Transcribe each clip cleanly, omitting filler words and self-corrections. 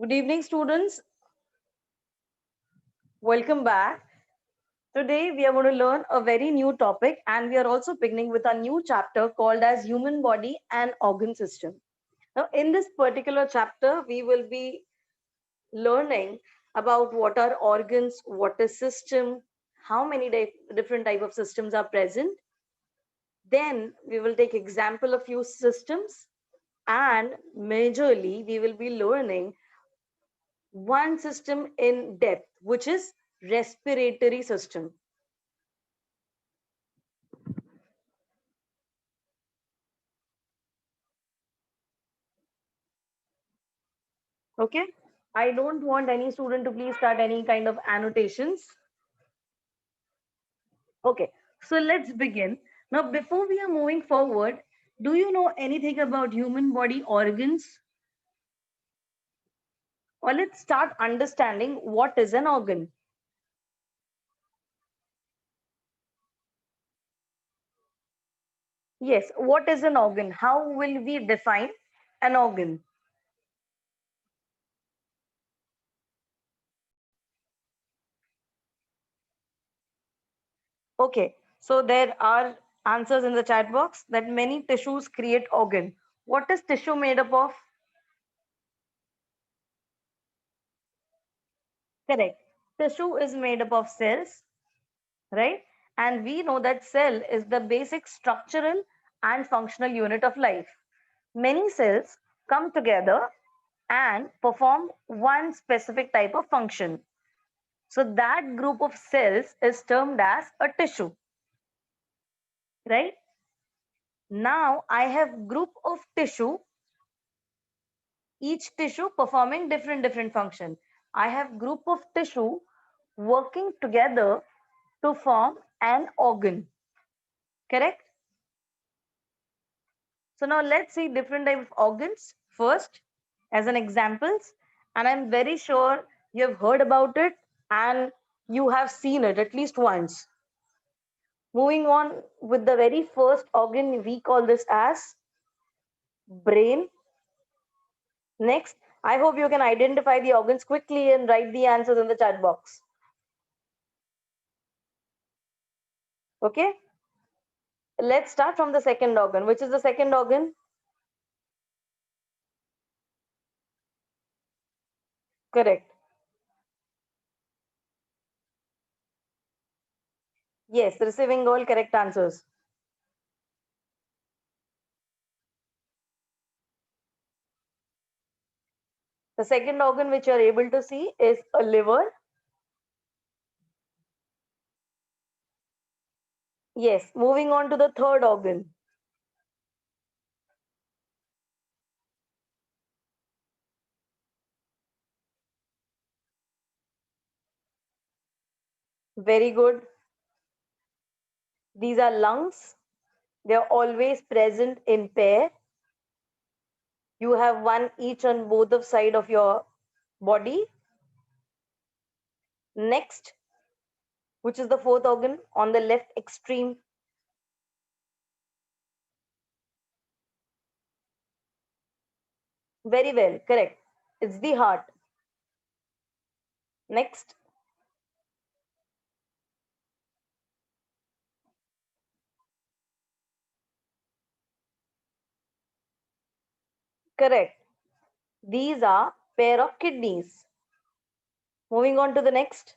Good evening, students. Welcome back. Today, we are going to learn a very new topic, and we are also beginning with a new chapter called as Human Body and Organ System. Now, in this particular chapter, we will be learning about what are organs, what is system, how many different type of systems are present. Then we will take example of few systems, and majorly we will be learning one system in depth, which is respiratory system. Okay, I don't want any student to please start any kind of annotations. Okay, so let's begin. Now, before we are moving forward, do you know anything about human body organs? Or let's start understanding what is an organ. Yes, what is an organ? How will we define an organ? Okay, so there are answers in the chat box that many tissues create organ. What is tissue made up of? Correct. Tissue is made up of cells, right? And we know that cell is the basic structural and functional unit of life. Many cells come together and perform one specific type of function. So that group of cells is termed as a tissue, right? Now I have group of tissue, each tissue performing different function. I have group of tissue working together to form an organ, correct? So now let's see different type of organs first as an examples, and I'm very sure you have heard about it and you have seen it at least once. Moving on with the very first organ, we call this as brain. Next, I hope you can identify the organs quickly and write the answers in the chat box. Okay, let's start from the second organ. Which is the second organ? Correct. Yes, receiving all correct answers. The second organ which you are able to see is a liver. Yes, moving on to the third organ. Very good. These are lungs. They are always present in pair. You have one each on both of side of your body. Next, which is the fourth organ on the left extreme. Very well, correct. It's the heart. Next, correct. These are pair of kidneys. Moving on to the next.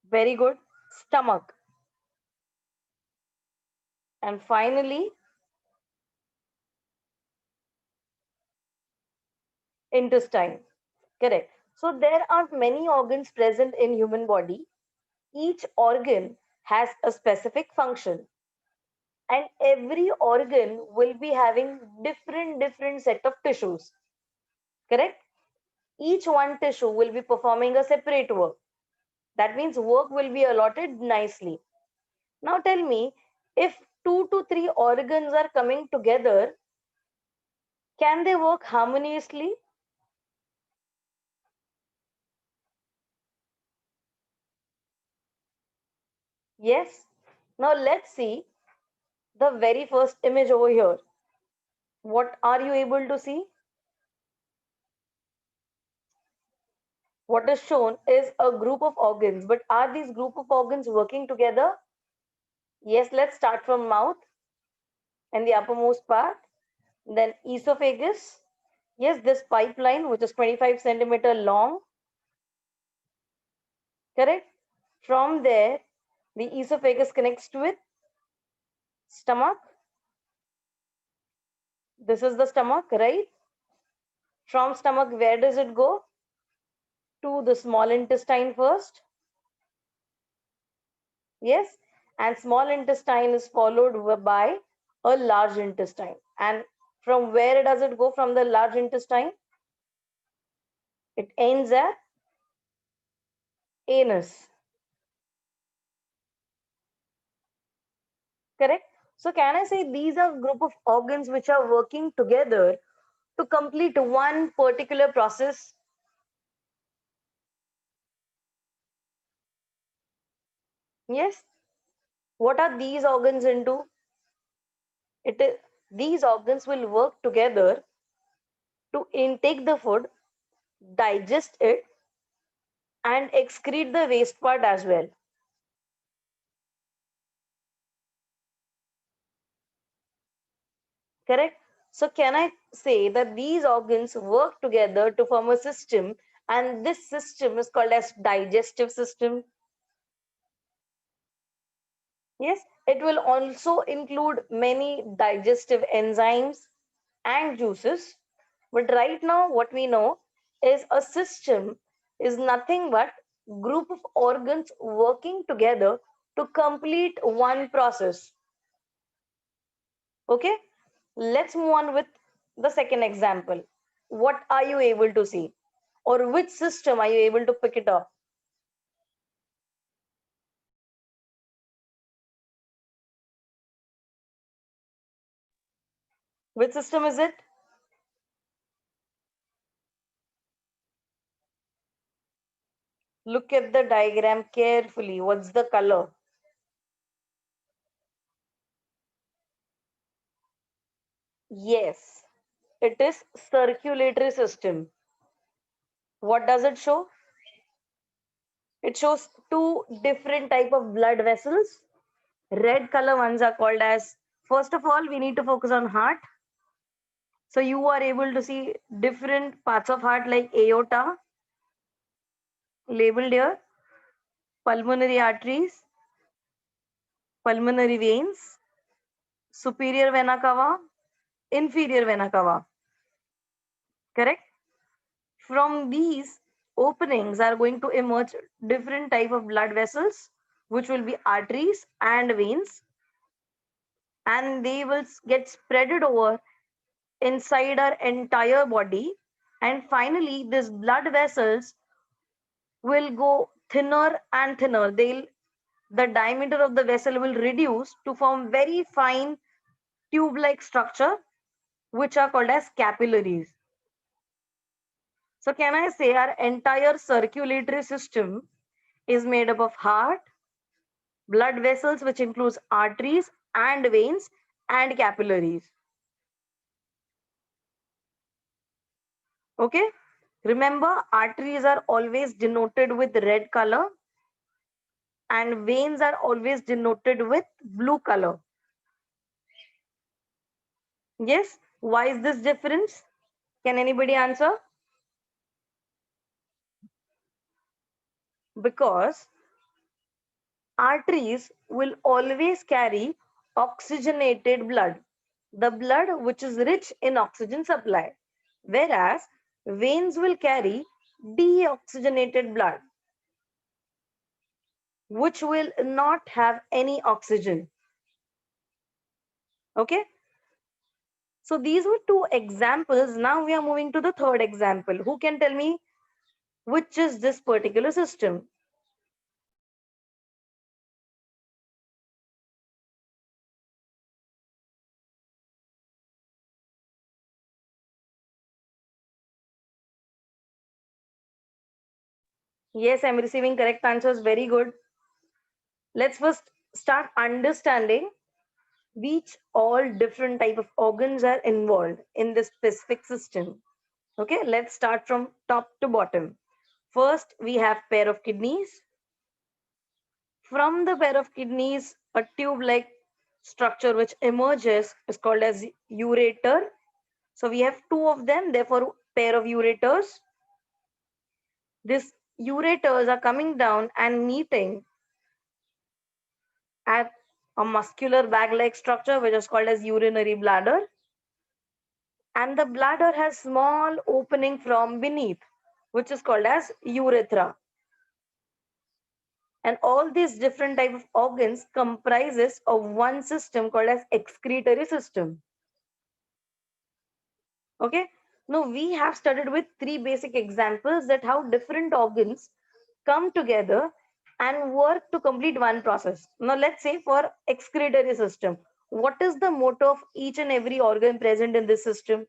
Very good. Stomach. And finally, intestine. Correct. So there are many organs present in human body. Each organ has a specific function, and every organ will be having different set of tissues, correct? Each one tissue will be performing a separate work. That means work will be allotted nicely. Now tell me, if 2 to 3 organs are coming together, can they work harmoniously? Yes. Now let's see the very first image over here. What are you able to see? What is shown is a group of organs, but are these group of organs working together? Yes, let's start from mouth and the uppermost part, then esophagus. Yes, this pipeline, which is 25 centimeter long, correct? From there, the esophagus connects with stomach. This is the stomach, right? From stomach, where does it go? To the small intestine first. Yes, and small intestine is followed by a large intestine. And from where does it go from the large intestine? It ends at anus. Correct? So can I say these are group of organs which are working together to complete one particular process? Yes. What are these organs into? It is, these organs will work together to intake the food, digest it, and excrete the waste part as well. Correct? So can I say that these organs work together to form a system, and this system is called as digestive system? Yes, it will also include many digestive enzymes and juices. But right now, what we know is a system is nothing but group of organs working together to complete one process. Okay, let's move on with the second example. What are you able to see? Or which system are you able to pick it up? Which system is it? Look at the diagram carefully. What's the color? Yes, it is circulatory system. What does it show? It shows two different type of blood vessels. Red color ones are called as, first of all, we need to focus on heart. So you are able to see different parts of heart like aorta, labeled here, pulmonary arteries, pulmonary veins, superior vena cava, inferior vena cava. Correct? From these openings are going to emerge different type of blood vessels, which will be arteries and veins, and they will get spreaded over inside our entire body. And finally, these blood vessels will go thinner and thinner. The diameter of the vessel will reduce to form very fine tube-like structure, which are called as capillaries. So can I say our entire circulatory system is made up of heart, blood vessels, which includes arteries and veins, and capillaries. Okay. Remember, arteries are always denoted with red color and veins are always denoted with blue color. Yes. Why is this difference? Can anybody answer? Because arteries will always carry oxygenated blood, the blood which is rich in oxygen supply, whereas veins will carry deoxygenated blood, which will not have any oxygen. Okay, so these were two examples. Now we are moving to the third example. Who can tell me which is this particular system? Yes, I'm receiving correct answers. Very good. Let's first start understanding which all different type of organs are involved in this specific system. Okay, let's start from top to bottom. First, we have pair of kidneys. From the pair of kidneys, a tube-like structure which emerges is called as ureter. So we have two of them, therefore pair of ureters. These ureters are coming down and meeting at a muscular bag-like structure which is called as urinary bladder. And the bladder has small opening from beneath, which is called as urethra. And all these different type of organs comprises of one system called as excretory system. Okay, now we have studied with three basic examples that how different organs come together and work to complete one process. Now let's say for excretory system, what is the motto of each and every organ present in this system?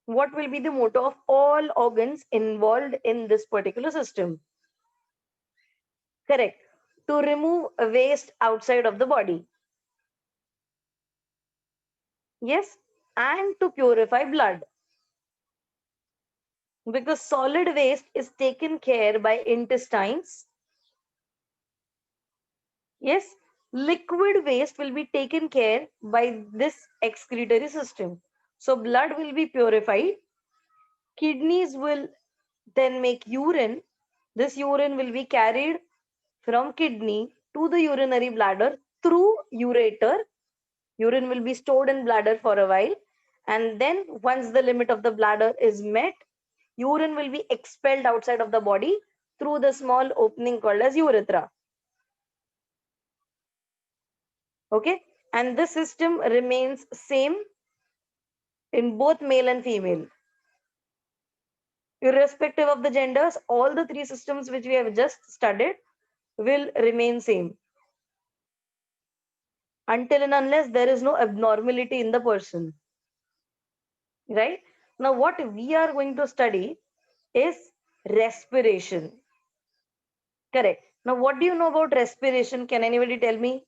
What will be the motto of all organs involved in this particular system? Correct. To remove waste outside of the body. Yes. And to purify blood. Because solid waste is taken care by intestines. Yes. Liquid waste will be taken care by this excretory system. So blood will be purified. Kidneys will then make urine. This urine will be carried from kidney to the urinary bladder through ureter. Urine will be stored in bladder for a while, and then once the limit of the bladder is met, urine will be expelled outside of the body through the small opening called as urethra. Okay, and this system remains same in both male and female. Irrespective of the genders, all the three systems which we have just studied will remain same until and unless there is no abnormality in the person. Right? Now, what we are going to study is respiration. Correct. Now, what do you know about respiration? Can anybody tell me?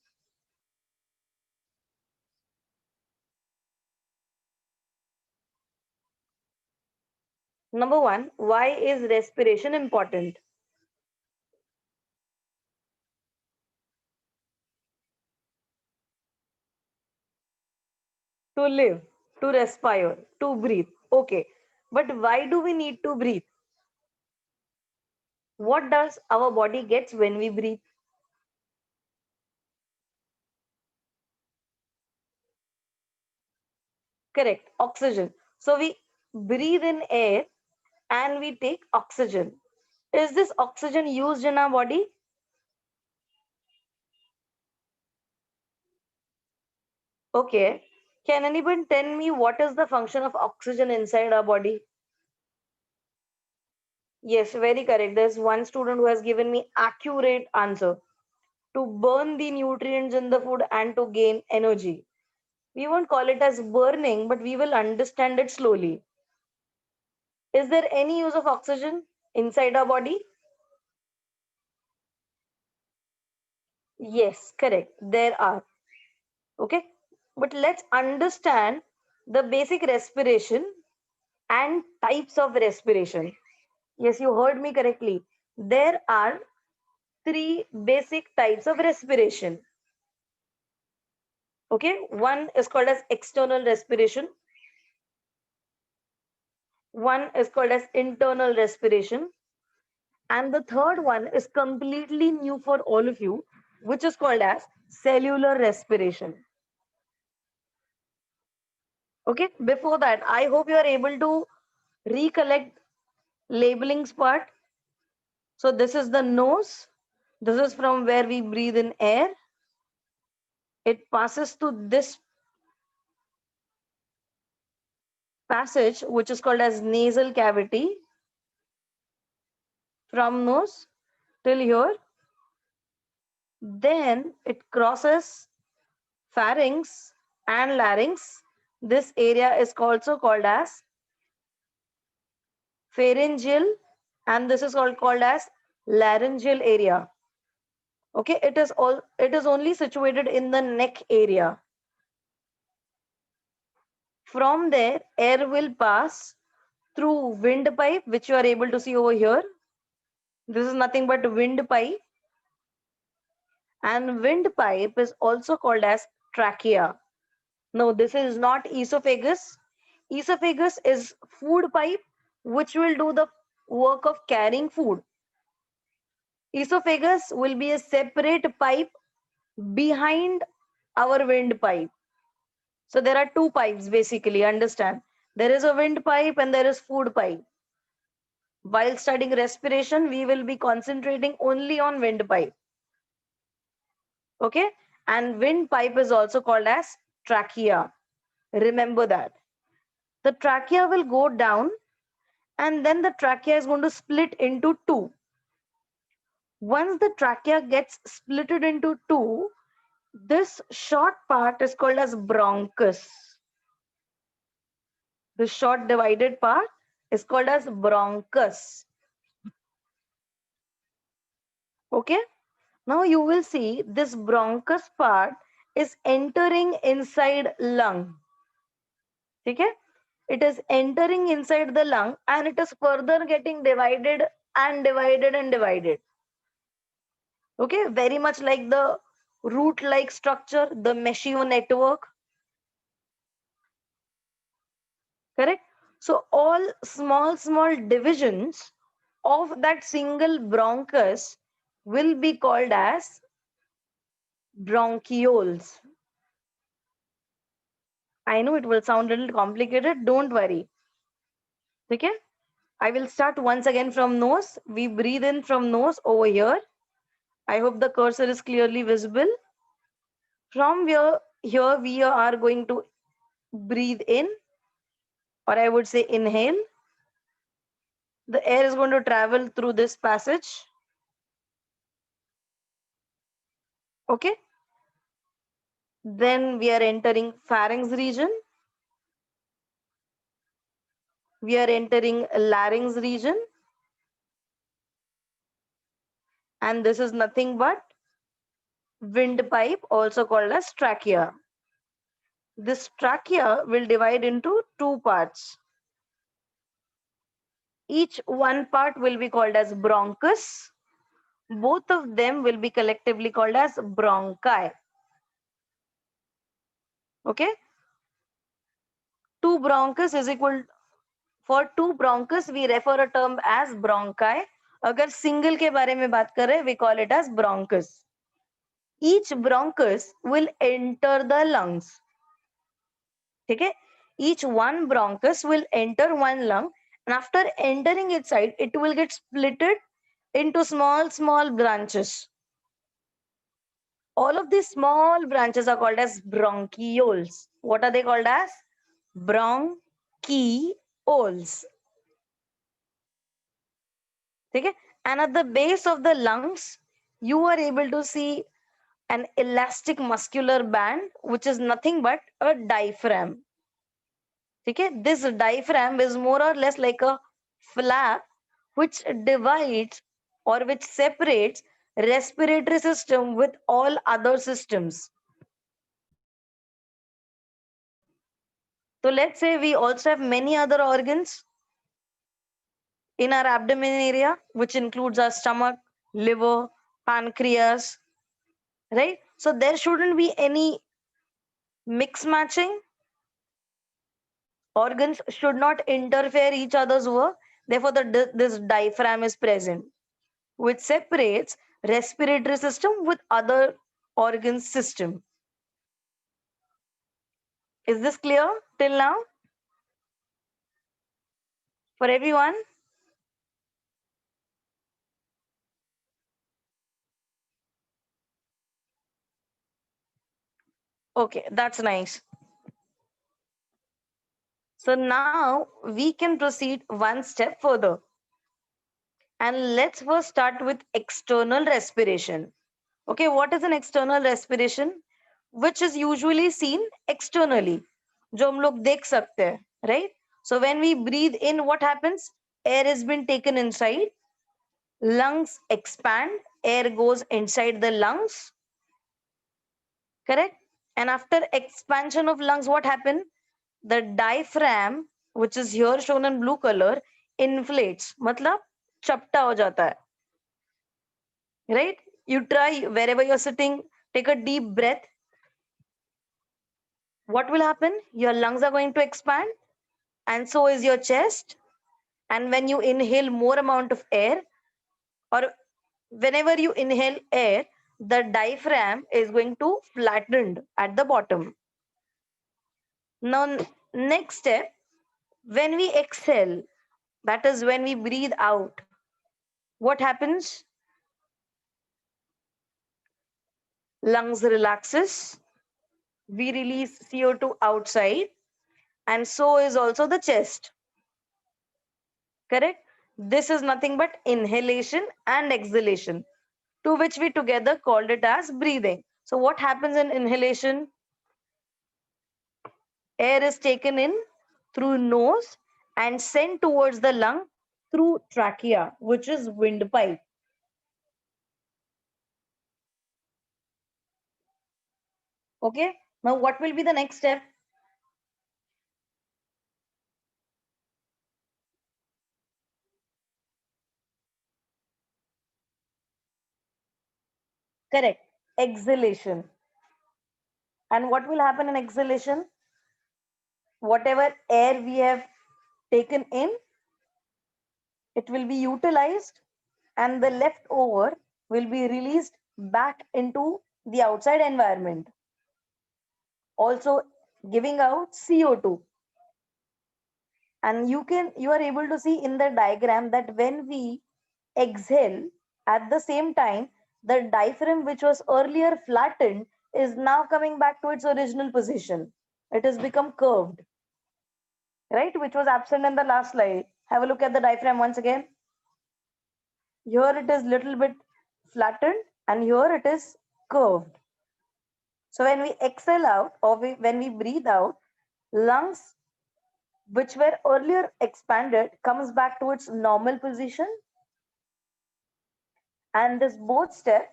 Number one, why is respiration important? To live, to respire, to breathe. Okay. But why do we need to breathe? What does our body gets when we breathe? Correct. Oxygen. So we breathe in air and we take oxygen. Is this oxygen used in our body? Okay. Can anyone tell me what is the function of oxygen inside our body? Yes, very correct. There's one student who has given me accurate answer. To burn the nutrients in the food and to gain energy. We won't call it as burning, but we will understand it slowly. Is there any use of oxygen inside our body? Yes, correct. There are. Okay. But let's understand the basic respiration and types of respiration. Yes, you heard me correctly. There are three basic types of respiration. Okay, one is called as external respiration, one is called as internal respiration, and the third one is completely new for all of you, which is called as cellular respiration. Okay, before that, I hope you are able to recollect labelings part. So this is the nose. This is from where we breathe in air. It passes to this passage, which is called as nasal cavity, from nose till here. Then it crosses pharynx and larynx. This area is also called as pharyngeal, and this is called as laryngeal area. Okay, it is only situated in the neck area. From there, air will pass through windpipe, which you are able to see over here. This is nothing but windpipe, and windpipe is also called as trachea. No, this is not esophagus. Esophagus is food pipe, which will do the work of carrying food. Esophagus will be a separate pipe behind our windpipe. So there are two pipes basically, understand. There is a windpipe and there is food pipe. While studying respiration, we will be concentrating only on windpipe. Okay, and windpipe is also called as trachea. Remember that. The trachea will go down and then the trachea is going to split into two. Once the trachea gets splitted into two, this short part is called as bronchus. The short divided part is called as bronchus. Okay, now you will see this bronchus part is entering inside lung. Okay, it is entering inside the lung and it is further getting divided and divided and divided. Okay, very much like the root like structure, the Meshio network. Correct. So all small divisions of that single bronchus will be called as bronchioles. I know it will sound a little complicated, don't worry. Okay, I will start once again from nose. We breathe in from nose over here. I hope the cursor is clearly visible. From here we are going to breathe in, or I would say inhale. The air is going to travel through this passage. Okay. Then we are entering pharynx region. We are entering larynx region. And this is nothing but windpipe, also called as trachea. This trachea will divide into two parts. Each one part will be called as bronchus. Both of them will be collectively called as bronchi. Okay. Two bronchus is equal, for two bronchus we refer a term as bronchi. अगर single के बारे में बात करें, we call it as bronchus. Each bronchus will enter the lungs. Okay, each one bronchus will enter one lung, and after entering inside, it will get splitted into small branches. All of these small branches are called as bronchioles. What are they called as? Bronchioles. Okay, and at the base of the lungs, you are able to see an elastic muscular band, which is nothing but a diaphragm. Okay, this diaphragm is more or less like a flap which divides or which separates respiratory system with all other systems. So let's say we also have many other organs in our abdomen area, which includes our stomach, liver, pancreas, right? So there shouldn't be any mix matching. Organs should not interfere each other's work. Therefore, this diaphragm is present, which separates respiratory system with other organ system. Is this clear till now for everyone? Okay, that's nice. So now we can proceed one step further. And let's first start with external respiration. Okay, what is an external respiration? Which is usually seen externally. जो हम लोग देख सकते हैं, right? So when we breathe in, what happens? Air has been taken inside, lungs expand, air goes inside the lungs, correct? And after expansion of lungs, what happened? The diaphragm, which is here shown in blue color, inflates, मतलब चपटा हो जाता है, right? You try, wherever you're sitting, take a deep breath. What will happen? Your lungs are going to expand, and so is your chest. And when you inhale more amount of air, or whenever you inhale air, the diaphragm is going to flattened at the bottom. Now, next step, when we exhale, that is when we breathe out, what happens? Lungs relaxes, we release CO2 outside, and so is also the chest, correct? This is nothing but inhalation and exhalation, to which we together called it as breathing. So what happens in inhalation? Air is taken in through nose and sent towards the lung through trachea, which is windpipe. Okay, now what will be the next step? Correct, exhalation. And what will happen in exhalation? Whatever air we have taken in, it will be utilized, and the leftover will be released back into the outside environment, also giving out CO2. And you are able to see in the diagram that when we exhale, at the same time, the diaphragm, which was earlier flattened, is now coming back to its original position. It has become curved, right? Which was absent in the last slide. Have a look at the diaphragm once again. Here it is little bit flattened, and here it is curved. So when we exhale out, or when we breathe out, lungs which were earlier expanded comes back to its normal position, and this both step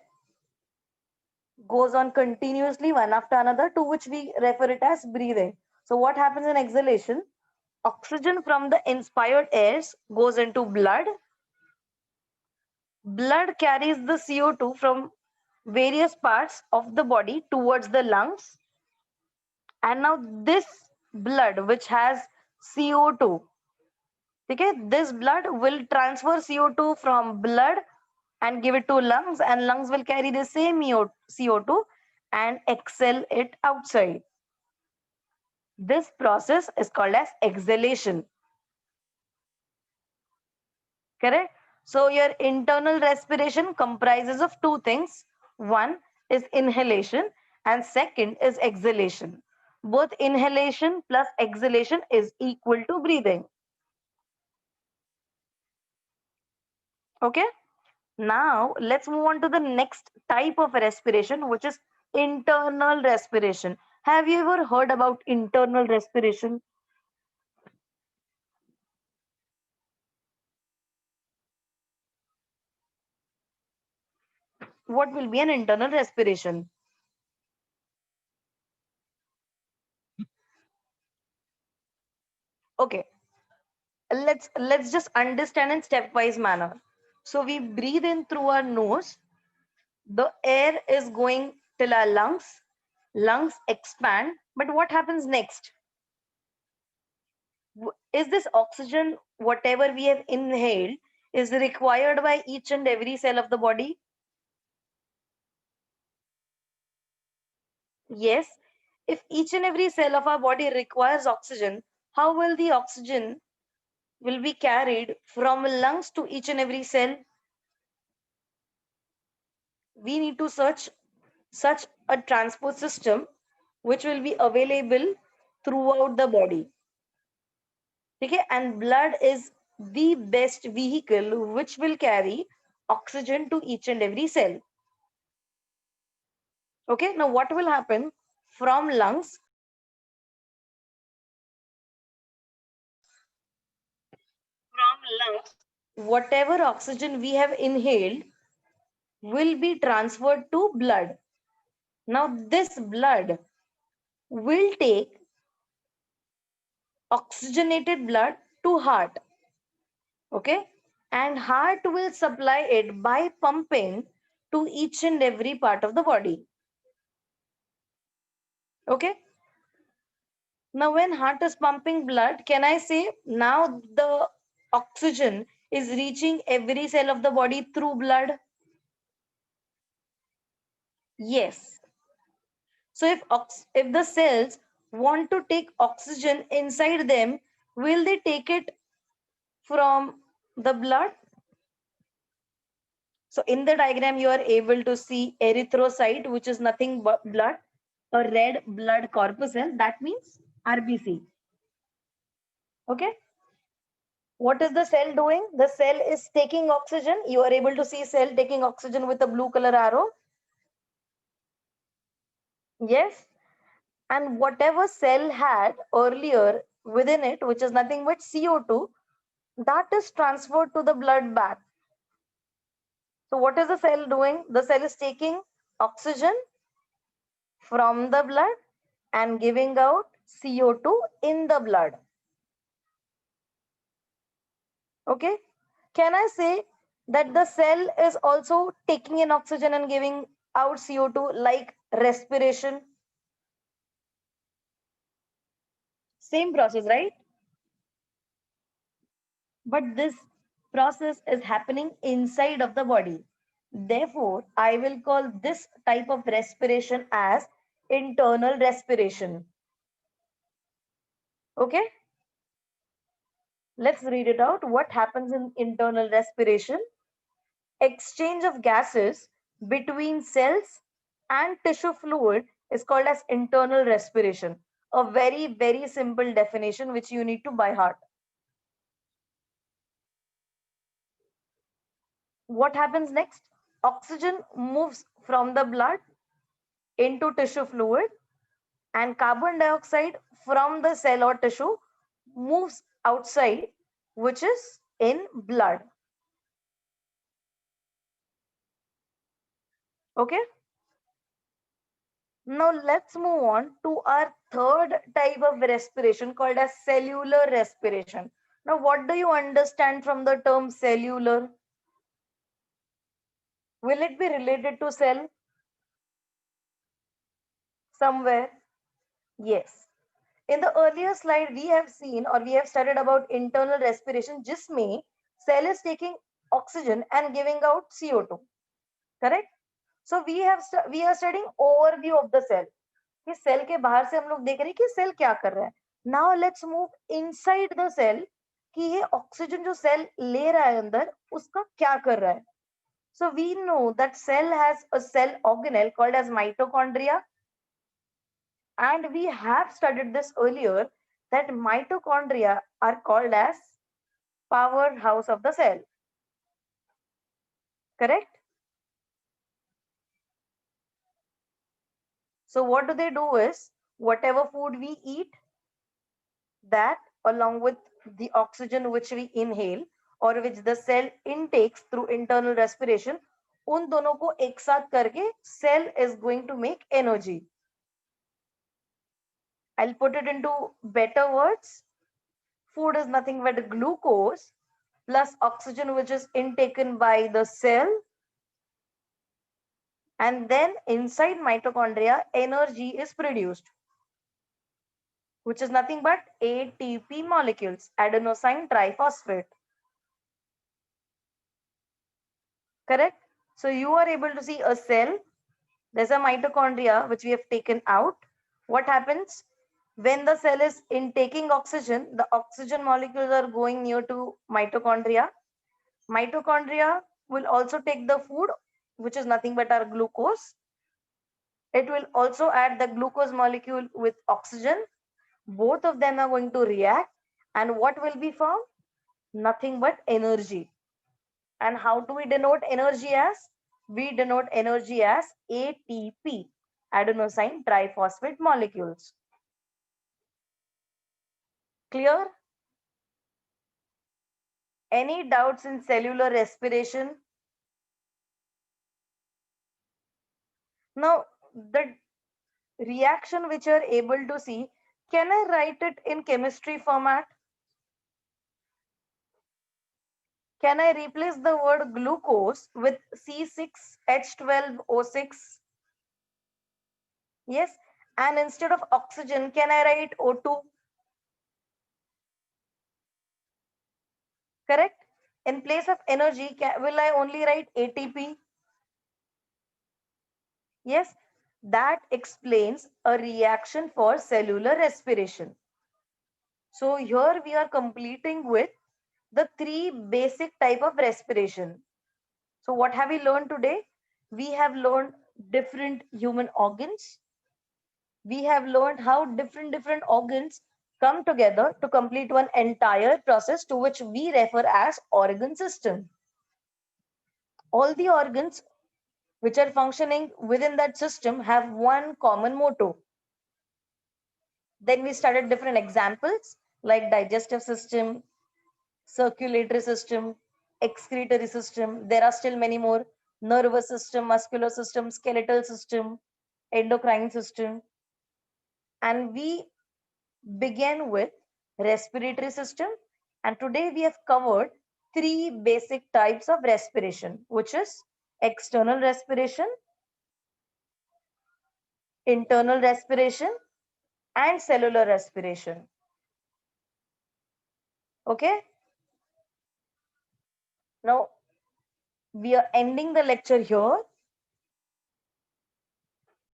goes on continuously one after another, to which we refer it as breathing. So what happens in exhalation? Oxygen from the inspired airs goes into blood. Blood carries the CO2 from various parts of the body towards the lungs. And now this blood, which has CO2, okay, this blood will transfer CO2 from blood and give it to lungs, and lungs will carry the same CO2 and exhale it outside. This process is called as exhalation, correct? So your internal respiration comprises of two things. One is inhalation and second is exhalation. Both inhalation plus exhalation is equal to breathing. Okay, now let's move on to the next type of respiration, which is internal respiration. Have you ever heard about internal respiration? What will be an internal respiration? Okay, let's just understand in stepwise manner. So we breathe in through our nose, the air is going till our lungs expand, but what happens next? Is this oxygen, whatever we have inhaled, is required by each and every cell of the body? Yes. If each and every cell of our body requires oxygen, how will the oxygen will be carried from lungs to each and every cell? We need to search such a transport system which will be available throughout the body. Okay, and blood is the best vehicle which will carry oxygen to each and every cell. Okay, now what will happen? From lungs, lungs, whatever oxygen we have inhaled will be transferred to blood. Now, this blood will take oxygenated blood to heart. Okay, and heart will supply it by pumping to each and every part of the body. Okay, now when heart is pumping blood, can I say now the oxygen is reaching every cell of the body through blood? Yes. So if the cells want to take oxygen inside them, will they take it from the blood? So in the diagram, you are able to see erythrocyte, which is nothing but blood, a red blood corpuscle. That means RBC. Okay. What is the cell doing? The cell is taking oxygen. You are able to see cell taking oxygen with a blue color arrow. Yes. And whatever cell had earlier within it, which is nothing but CO2, that is transferred to the blood back. So what is the cell doing? The cell is taking oxygen from the blood and giving out CO2 in the blood. Okay. Can I say that the cell is also taking in oxygen and giving out CO2 like respiration? Same process, right? But this process is happening inside of the body. Therefore, I will call this type of respiration as internal respiration. Okay, let's read it out. What happens in internal respiration? Exchange of gases between cells and tissue fluid is called as internal respiration. A very, very simple definition which you need to by heart. What happens next? Oxygen moves from the blood into tissue fluid, and carbon dioxide from the cell or tissue moves outside, which is in blood. Okay, now let's move on to our third type of respiration called as cellular respiration. Now, what do you understand from the term cellular? Will it be related to cell somewhere? Yes. In the earlier slide, we have seen or we have studied about internal respiration. Jisme cell is taking oxygen and giving out CO2. Correct? So we are studying overview of the cell. कि cell के बाहर से हम लोग देख रहे हैं कि सेल क्या कर रहा है. Now let's move inside the cell कि ये ऑक्सीजन जो सेल ले रहा है अंदर उसका क्या कर रहा है. So we know that cell has a cell organelle called as mitochondria, and we have studied this earlier that mitochondria are called as powerhouse of the cell. Correct? So what do they do is whatever food we eat, that along with the oxygen which we inhale or which the cell intakes through internal respiration, उन दोनों को एक साथ करके cell is going to make energy. I'll put it into better words. Food is nothing but glucose plus oxygen which is intaken by the cell, and then inside mitochondria energy is produced, which is nothing but ATP molecules, adenosine triphosphate. Correct? So you are able to see a cell. There's a mitochondria which we have taken out. What happens? When the cell is intaking oxygen, the oxygen molecules are going near to mitochondria. Mitochondria will also take the food, which is nothing but our glucose. It will also add the glucose molecule with oxygen. Both of them are going to react. And what will be formed? Nothing but energy. And how do we denote energy as? We denote energy as ATP, adenosine triphosphate molecules. Clear? Any doubts in cellular respiration? Now, the reaction which you are able to see, can I write it in chemistry format? Can I replace the word glucose with C6H12O6? Yes. And instead of oxygen, can I write O2? Correct? In place of energy, will I only write ATP? Yes. That explains a reaction for cellular respiration. So here we are completing with the three basic type of respiration. So what have we learned today? We have learned different human organs. We have learned how different organs come together to complete one entire process, to which we refer as organ system. All the organs which are functioning within that system have one common motto. Then we started different examples like digestive system, circulatory system, excretory system. There are still many more: nervous system, muscular system, skeletal system, endocrine system. And we began with respiratory system. And today we have covered three basic types of respiration, which is external respiration, internal respiration, and cellular respiration. Okay. Now we are ending the lecture here.